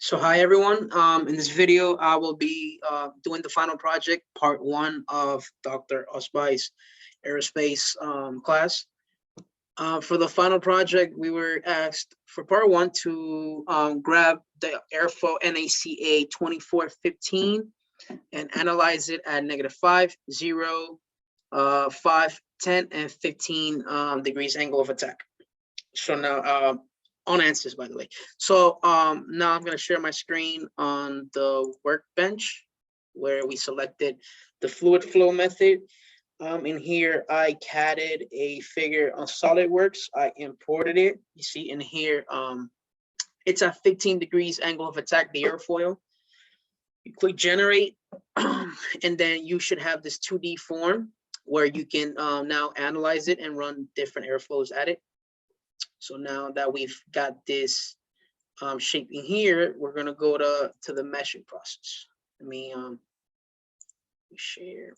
So hi everyone. In this video, I will be doing the final project, part 1 of Dr. Osbai's aerospace class. For the final project, we were asked for part 1 to grab the Airfoil NACA 2415 and analyze it at -5, 0, 5, 10, and 15 degrees angle of attack. So now on Ansys, by the way. So now I'm going to share my screen on the workbench where we selected the fluid flow method. In here, I CAD'd a figure on SolidWorks. I imported it. You see in here, it's at 15 degrees angle of attack, the airfoil. You click generate, and then you should have this 2D form where you can now analyze it and run different airflows at it. So now that we've got this shape in here, we're gonna go to the meshing process. Let me share.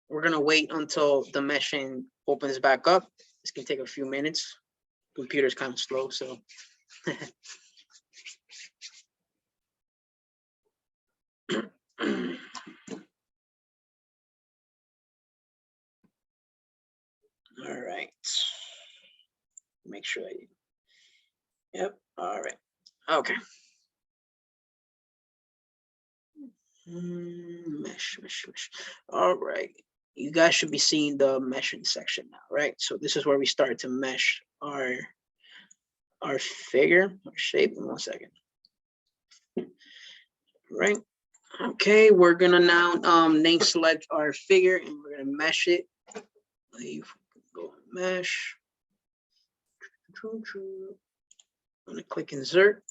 We're gonna wait until the meshing opens back up. This can take a few minutes. Computer's kind of slow, so. All right, make sure yep, all right, okay. Mesh. All right, you guys should be seeing the meshing section now, right? So this is where we start to mesh our figure, our shape. In 1 second. Right, okay, we're gonna now name select our figure and we're gonna mesh it. Go mesh. I'm gonna click insert.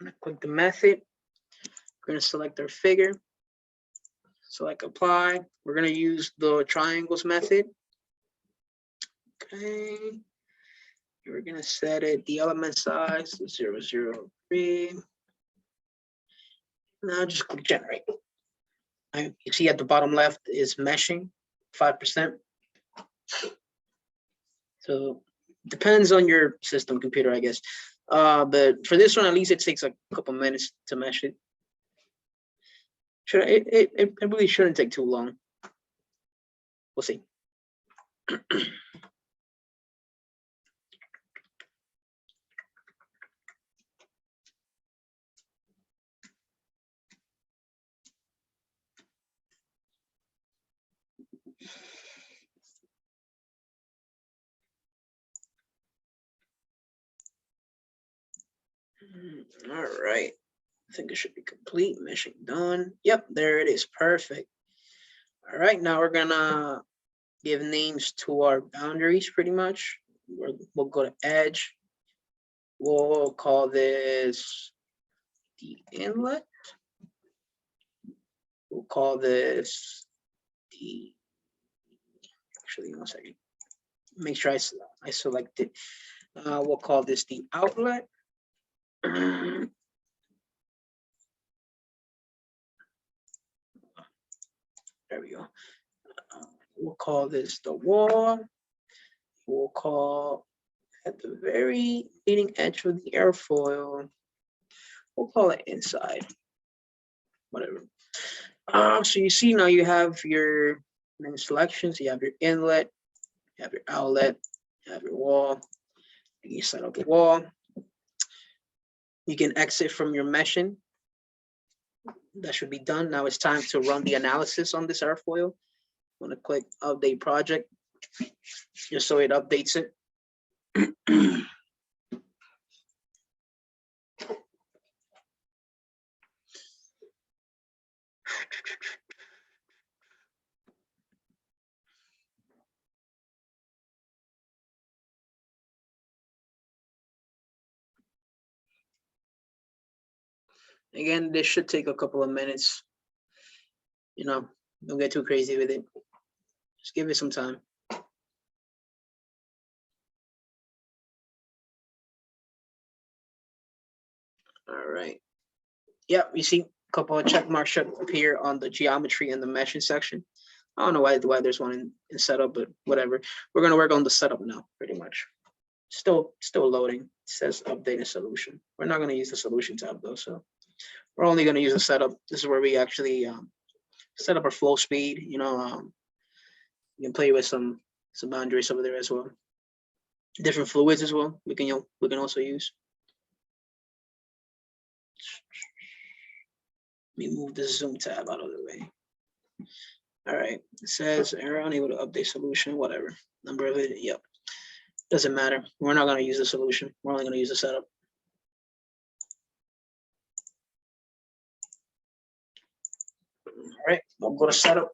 I'm gonna click the method. We're gonna select our figure. Select apply. We're gonna use the triangles method. Okay. We're gonna set it the element size to 003. Now just click generate. You see at the bottom left is meshing 5%. So depends on your system computer, I guess. But for this one, at least it takes a couple minutes to mesh it. It really shouldn't take too long. We'll see. All right, I think it should be complete. Meshing done. Yep, there it is. Perfect. All right, now we're gonna give names to our boundaries pretty much. We'll go to edge. We'll call this the inlet. We'll call this the, actually, 1 second. Make sure I select it. We'll call this the outlet. There we go. We'll call this the wall. We'll call at the very leading edge of the airfoil. We'll call it inside. Whatever. So you see now you have your main selections. You have your inlet, you have your outlet, you have your wall. You set up the wall. You can exit from your meshing. That should be done. Now it's time to run the analysis on this airfoil. I'm going to click update project just so it updates it. Again, this should take a couple of minutes. You know, don't get too crazy with it. Just give it some time. All right. Yep, you see a couple of check marks should appear on the geometry and the meshing section. I don't know why there's one in setup, but whatever. We're gonna work on the setup now, pretty much. Still loading. It says update a solution. We're not going to use the solution tab though, so we're only going to use the setup. This is where we actually set up our flow speed. You can play with some boundaries over there as well. Different fluids as well. We can also use. Let me move the zoom tab out of the way. All right, it says error unable to update solution, whatever. Number of it, yep. Doesn't matter. We're not going to use the solution. We're only going to use the setup. All right, I'll go to setup.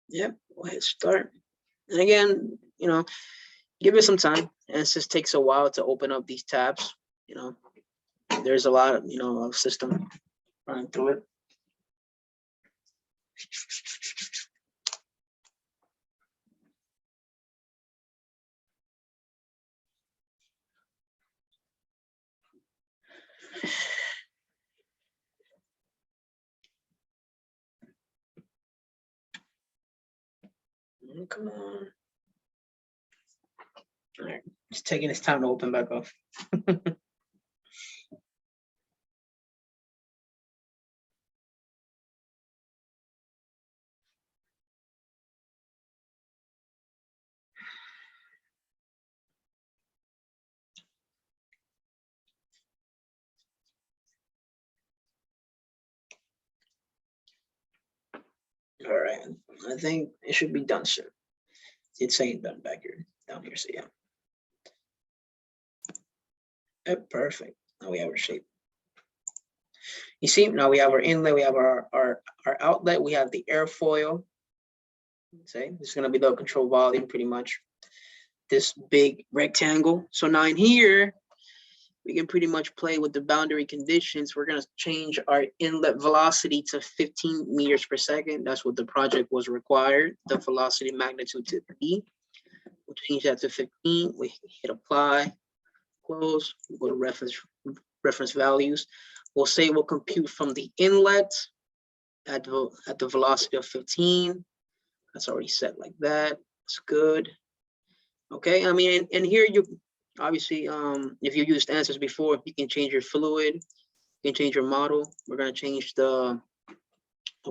Yep, go ahead, start. And again, give it some time. And it just takes a while to open up these tabs. There's a lot of, of system running through it. Come on. All right, it's taking its time to open back up. All right, I think it should be done soon. It's saying done back here, down here, so yeah. Yep, perfect. Now we have our shape. You see, now we have our inlet, we have our outlet, we have the airfoil. Say this is going to be the control volume, pretty much. This big rectangle. So now in here, we can pretty much play with the boundary conditions. We're going to change our inlet velocity to 15 meters per second. That's what the project was required. The velocity magnitude to be. We'll change that to 15. We hit apply, close. We'll go to reference values. We'll say we'll compute from the inlet at the velocity of 15. That's already set like that. That's good. Okay, I mean, and here you obviously, if you used Ansys before, you can change your fluid, you can change your model. We're gonna change the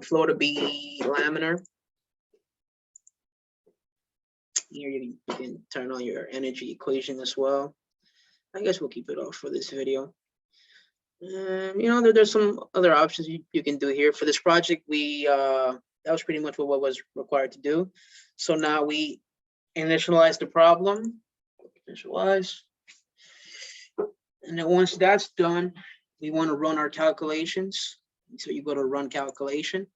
flow to be laminar. Here you can turn on your energy equation as well. I guess we'll keep it off for this video. There's some other options you can do here. For this project, that was pretty much what was required to do. So now we initialize the problem. Initialize. And then once that's done, we want to run our calculations. So you go to run calculation.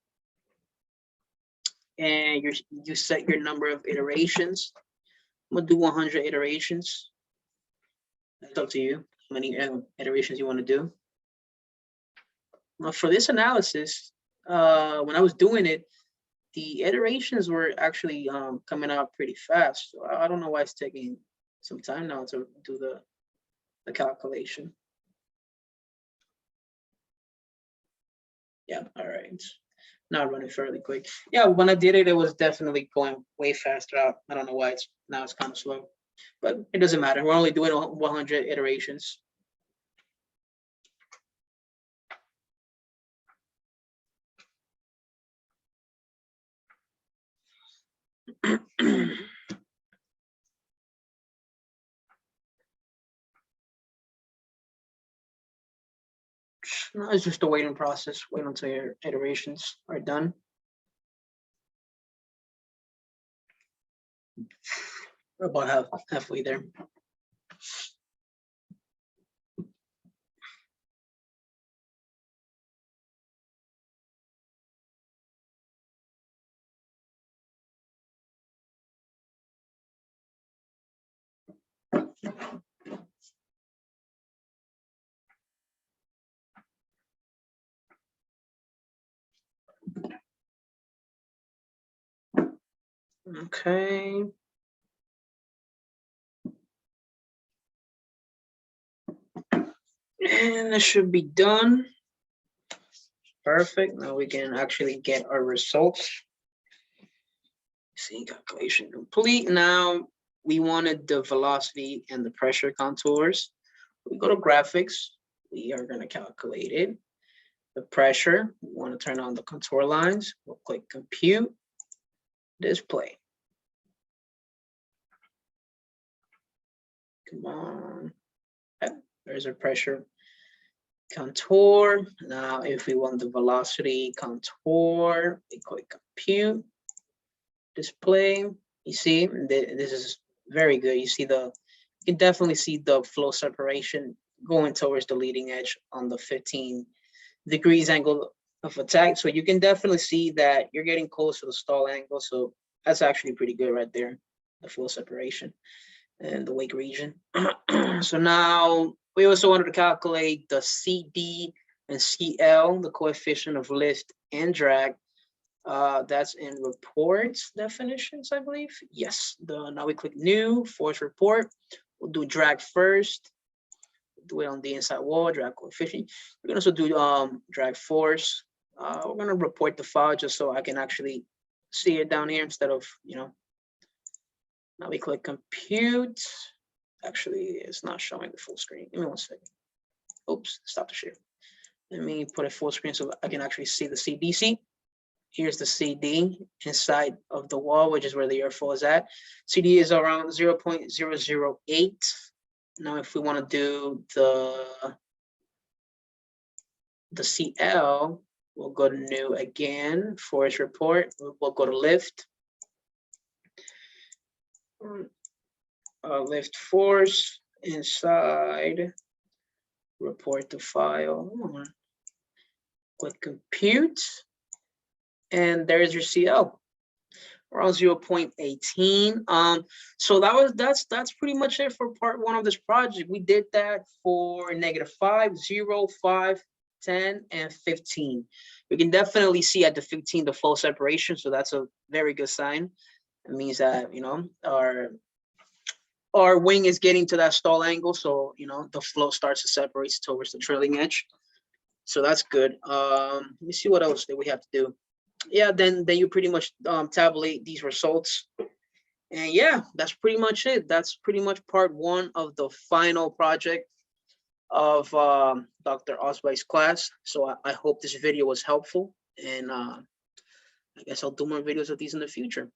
And you set your number of iterations. I'm gonna do 100 iterations. That's up to you, how many iterations you want to do. Now for this analysis, when I was doing it, the iterations were actually coming out pretty fast. So I don't know why it's taking some time now to do the calculation. Yeah, all right. Now running fairly quick. Yeah, when I did it, it was definitely going way faster. I don't know why it's kind of slow, but it doesn't matter. We're only doing 100 iterations. No, it's just a waiting process. Wait until your iterations are done. We're about halfway there. Okay. And that should be done. Perfect. Now we can actually get our results. See, calculation complete. Now we wanted the velocity and the pressure contours. We go to graphics, we are going to calculate it. The pressure, we want to turn on the contour lines. We'll click compute, display. Come on. Okay, there's our pressure contour. Now, if we want the velocity contour, we click compute, display. You see, this is very good. You see you can definitely see the flow separation going towards the leading edge on the 15 degrees angle of attack. So you can definitely see that you're getting close to the stall angle. So that's actually pretty good right there, the flow separation and the wake region. So now we also wanted to calculate the CD and CL, the coefficient of lift and drag. That's in reports definitions, I believe. Yes. Now we click new force report. We'll do drag first. Do it on the inside wall, drag coefficient. We're gonna also do drag force. We're gonna report the file just so I can actually see it down here instead of, you know. Now we click compute. Actually, it's not showing the full screen. Give me 1 second. Oops, stop the share. Let me put it full screen so I can actually see the CDC. Here's the CD inside of the wall, which is where the airfoil is at. CD is around 0.008. Now, if we want to do the CL, we'll go to new again, force report. We'll go to lift. Lift force inside, report to file. Click compute, and there's your CL. Around 0.18. So that's pretty much it for part one of this project. We did that for -5, 0, 5, 10, and 15. We can definitely see at the 15 the flow separation, so that's a very good sign. It means that, you know, our wing is getting to that stall angle, so, you know, the flow starts to separate towards the trailing edge. So that's good. Let me see what else that we have to do. Yeah, then you pretty much tabulate these results. And yeah, that's pretty much it. That's pretty much part one of the final project of Dr. Osby's class. So I hope this video was helpful, and I guess I'll do more videos of these in the future.